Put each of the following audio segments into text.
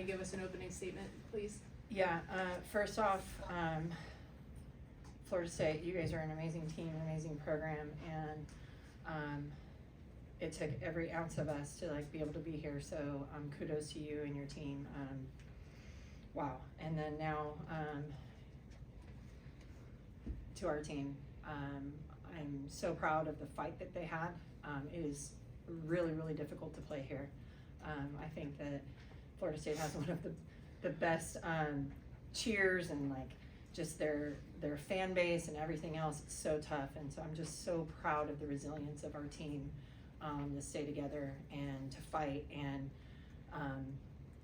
to give us an opening statement, please? Yeah, first off, Florida State, you guys are an amazing team, an amazing program, and it took every ounce of us to like be able to be here. So kudos to you and your team. Wow. And then now to our team, I'm so proud of the fight that they had. It is really, really difficult to play here. I think that Florida State has one of the best cheers and like just their fan base and everything else. It's so tough, and so I'm just so proud of the resilience of our team to stay together and to fight. And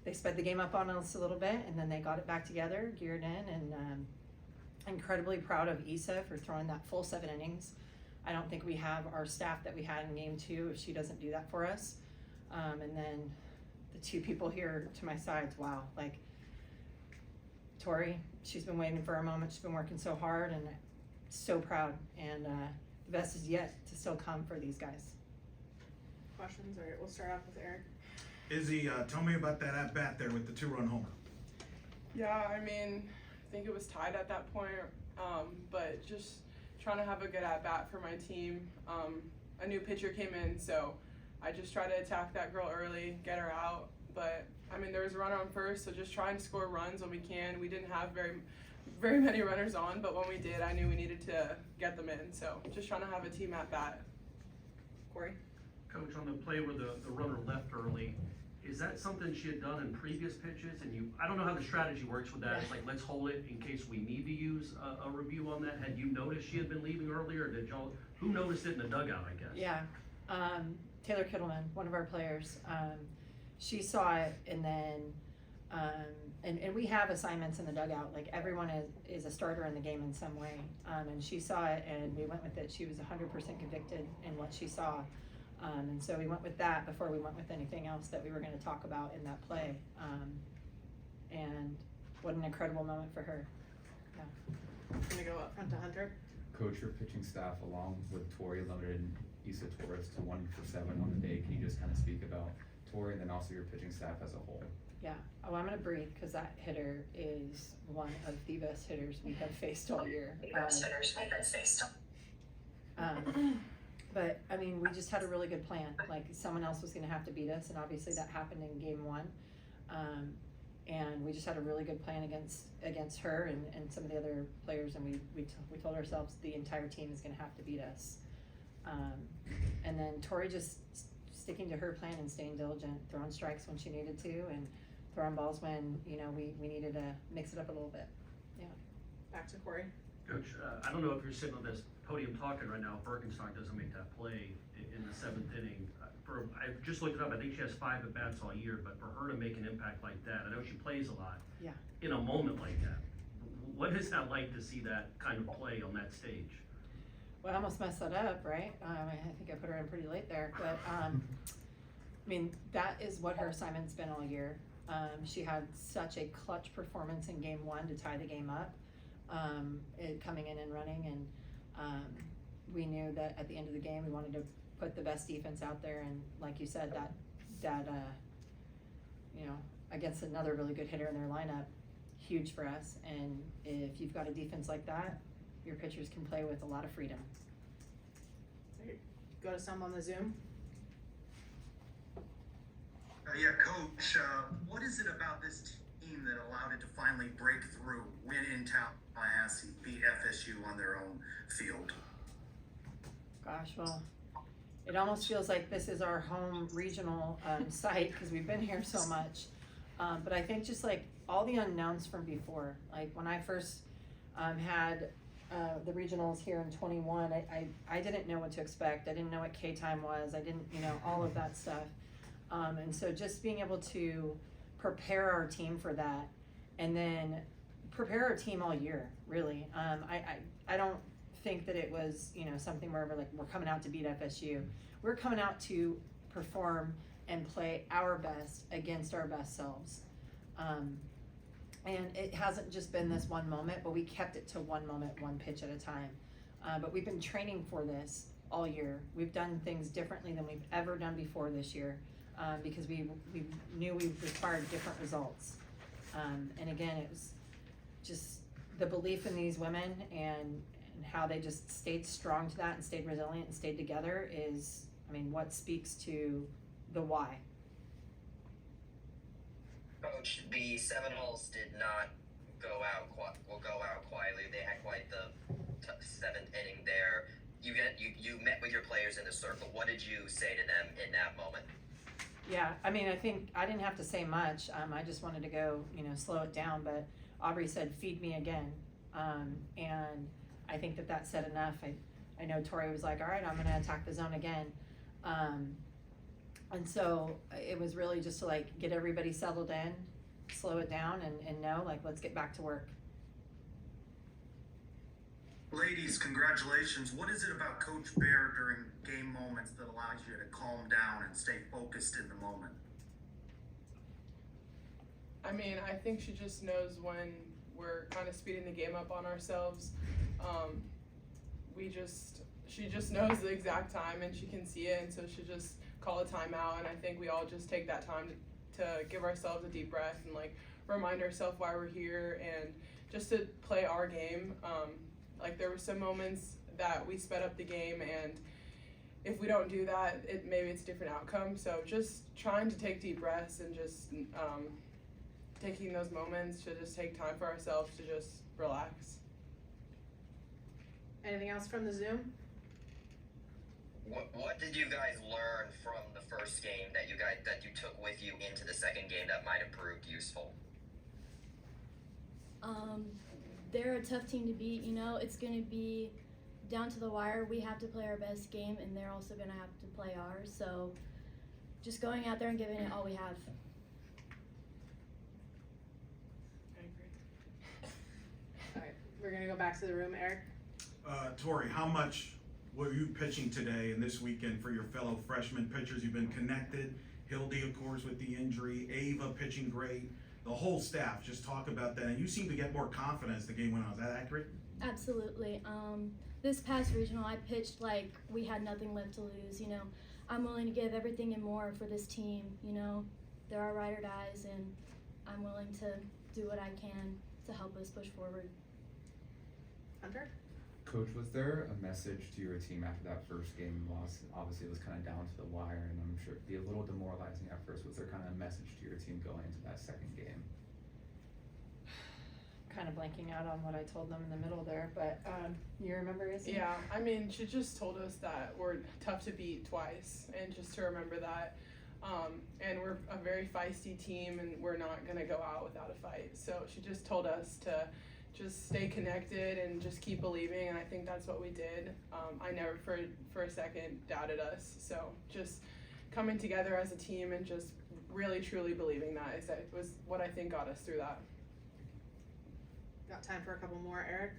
they sped the game up on us a little bit, and then they got it back together, geared in, and incredibly proud of Issa for throwing that full 7 innings. I don't think we have our staff that we had in game 2 if she doesn't do that for us. And then the 2 people here to my sides, wow, like Tori, she's been waiting for a moment. She's been working so hard, and so proud. And the best is yet to still come for these guys. Questions? All right, we'll start off with Eric. Izzy, tell me about that at bat there with the 2-run homer. Yeah, I mean, I think it was tied at that point, but just trying to have a good at bat for my team. A new pitcher came in, so I just try to attack that girl early, get her out. But I mean, there was a runner on first, so just try and score runs when we can. We didn't have very many runners on, but when we did, I knew we needed to get them in. So just trying to have a team at bat. Corey? Coach, on the play where the runner left early, is that something she had done in previous pitches? And I don't know how the strategy works with that. It's like, let's hold it in case we need to use a review on that. Had you noticed she had been leaving earlier, or did y'all, who noticed it in the dugout, I guess? Yeah, Taylor Kittleman, one of our players, she saw it, and then, and we have assignments in the dugout, like everyone is a starter in the game in some way, and she saw it, and we went with it. She was 100% convicted in what she saw. And so we went with that before we went with anything else that we were going to talk about in that play. And what an incredible moment for her. Yeah. I'm gonna go up front to Hunter. Coach, your pitching staff, along with Tori, limited Issa Torres to 1 for 7 on the day. Can you just kind of speak about Tori and then also your pitching staff as a whole? Yeah. Oh, I'm going to breathe because that hitter is one of the best hitters we have faced all year. But I mean, we just had a really good plan. Like someone else was going to have to beat us, and obviously that happened in game 1. And we just had a really good plan against her and some of the other players, and we told ourselves the entire team is going to have to beat us. And then Tori just sticking to her plan and staying diligent, throwing strikes when she needed to, and throwing balls when we needed to mix it up a little bit. Yeah. Back to Corey. Coach, I don't know if you're sitting on this podium talking right now. If Birkenstock doesn't make that play in the 7th inning. I just looked it up. I think she has 5 at bats all year, but for her to make an impact like that, I know she plays a lot. Yeah. In a moment like that, what is that like to see that kind of play on that stage? Well, I almost messed that up, right? I think I put her in pretty late there, but I mean, that is what her assignment's been all year. She had such a clutch performance in game 1 to tie the game up, coming in and running, and we knew that at the end of the game we wanted to put the best defense out there, and like you said, that against another really good hitter in their lineup, huge for us. And if you've got a defense like that, your pitchers can play with a lot of freedom. Go to some on the Zoom. Yeah, Coach, what is it about this team that allowed it to finally break through, win in Tallahassee, beat FSU on their own field? Gosh, well, it almost feels like this is our home regional site because we've been here so much. But I think just like all the unknowns from before, like when I first had the regionals here in 21, I didn't know what to expect. I didn't know what K-time was. I didn't, all of that stuff. And so just being able to prepare our team for that, and then prepare our team all year, really. I don't think that it was, something where we're coming out to beat FSU. We're coming out to perform and play our best against our best selves. And it hasn't just been this one moment, but we kept it to one moment, one pitch at a time. But we've been training for this all year. We've done things differently than we've ever done before this year. because we knew we required different results. And again, it was just the belief in these women and how they just stayed strong to that and stayed resilient and stayed together is, I mean, what speaks to the why. Coach, the Seminoles did not go out quietly. They had quite the seventh inning there. You met with your players in the circle. What did you say to them in that moment? Yeah, I mean, I think I didn't have to say much. I just wanted to go, slow it down. But Aubrey said, "Feed me again," and I think that said enough. I know Tori was like, "All right, I'm going to attack the zone again," and so it was really just to like get everybody settled in, slow it down, and know like let's get back to work. Ladies, congratulations. What is it about Coach Bear during game moments that allows you to calm down and stay focused in the moment? I mean, I think she just knows when we're kind of speeding the game up on ourselves. She just knows the exact time and she can see it, and so she just call a timeout. And I think we all just take that time to give ourselves a deep breath and like remind ourselves why we're here and just to play our game. Like there were some moments that we sped up the game, and if we don't do that, maybe it's a different outcome. So just trying to take deep breaths and just taking those moments to just take time for ourselves to just relax. Anything else from the Zoom? What did you guys learn from the first game that you took with you into the second game that might have proved useful? They're a tough team to beat. It's going to be down to the wire. We have to play our best game, and they're also going to have to play ours. So just going out there and giving it all we have. I agree. All right, we're gonna go back to the room. Eric? Tori, how much were you pitching today and this weekend for your fellow freshman pitchers? You've been connected. Hildy, of course, with the injury. Ava pitching great. The whole staff, just talk about that. And you seem to get more confidence the game went on. Is that accurate? Absolutely. This past regional, I pitched like we had nothing left to lose. I'm willing to give everything and more for this team. They're our ride or dies, and I'm willing to do what I can to help us push forward. Hunter? Coach, was there a message to your team after that first game loss? Obviously, it was kind of down to the wire, and I'm sure it'd be a little demoralizing at first. Was there kind of a message to your team going into that second game? Kind of blanking out on what I told them in the middle there, but you remember, Izzy? Yeah, I mean, she just told us that we're tough to beat twice, and just to remember that. And we're a very feisty team, and we're not going to go out without a fight. So she just told us to just stay connected and just keep believing, and I think that's what we did. I never for a second doubted us. So just coming together as a team and just really truly believing that was what I think got us through that. Got time for a couple more. Eric?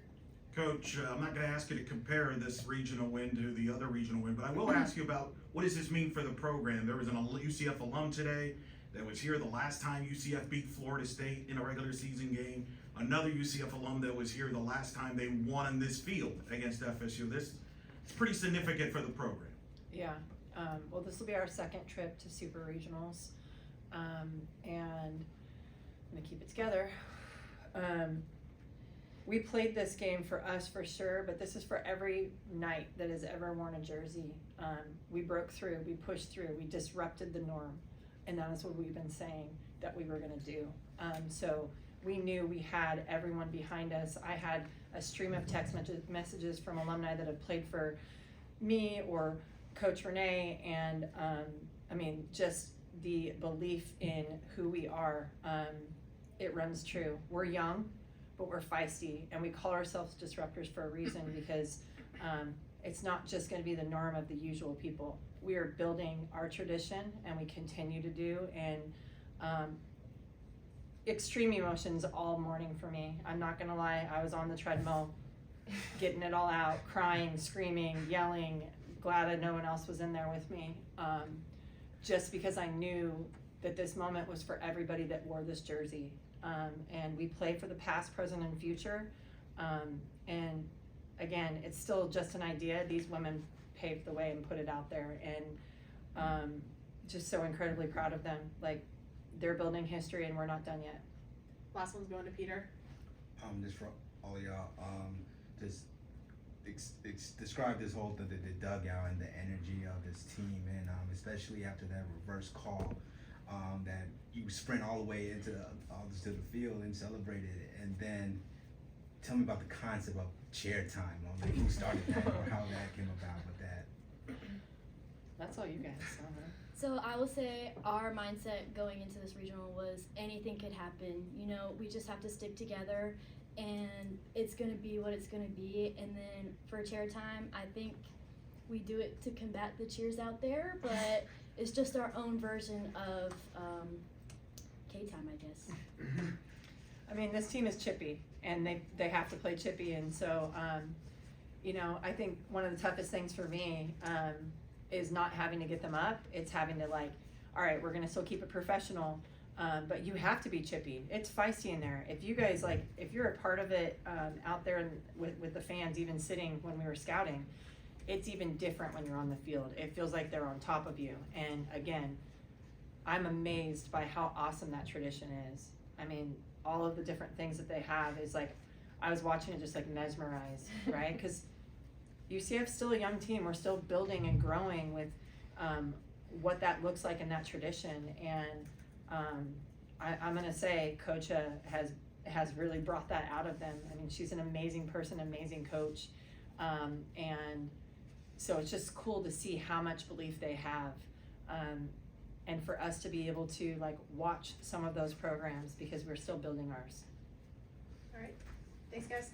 Coach, I'm not going to ask you to compare this regional win to the other regional win, but I will ask you about what does this mean for the program? There was an UCF alum today that was here the last time UCF beat Florida State in a regular season game. Another UCF alum that was here the last time they won in this field against FSU. This is pretty significant for the program. Yeah. Well, this will be our second trip to Super Regionals, and I'm gonna keep it together. We played this game for us for sure, but this is for every knight that has ever worn a jersey. We broke through, we pushed through, we disrupted the norm, and that is what we've been saying that we were gonna do. So we knew we had everyone behind us. I had a stream of text messages from alumni that have played for me or Coach Renee, and I mean, just the belief in who we are, it runs true. We're young, but we're feisty, and we call ourselves disruptors for a reason because it's not just gonna be the norm of the usual people. We are building our tradition, and we continue to do, and extreme emotions all morning for me. I'm not gonna lie, I was on the treadmill, getting it all out, crying, screaming, yelling, glad no one else was in there with me, just because I knew that this moment was for everybody that wore this jersey. And we play for the past, present, and future. And again, it's still just an idea. These women paved the way and put it out there. And just so incredibly proud of them. Like, they're building history and we're not done yet. Last one's going to Peter. Just for all of y'all, just describe this whole the dugout and the energy of this team, and especially after that reverse call, that you sprint all the way into to the field and celebrated it, and then tell me about the concept of chair time, like who started that or how that came about with that. That's all you guys. So I will say our mindset going into this regional was anything could happen. You know, we just have to stick together and it's going to be what it's going to be. And then for chair time, I think we do it to combat the cheers out there, but it's just our own version of K-time, I guess. I mean, this team is chippy and they have to play chippy. And so, you know, I think one of the toughest things for me, is not having to get them up. It's having to like, all right, we're gonna still keep it professional, but you have to be chippy. It's feisty in there. If you guys like, if you're a part of it out there with the fans, even sitting when we were scouting, it's even different when you're on the field. It feels like they're on top of you. And again, I'm amazed by how awesome that tradition is. I mean, all of the different things that they have is like, I was watching it just like mesmerized, right? Because UCF's still a young team. We're still building and growing with what that looks like in that tradition. And I'm gonna say Coach has really brought that out of them. I mean, she's an amazing person, amazing coach. And so it's just cool to see how much belief they have. And for us to be able to like watch some of those programs because we're still building ours. All right. Thanks, guys.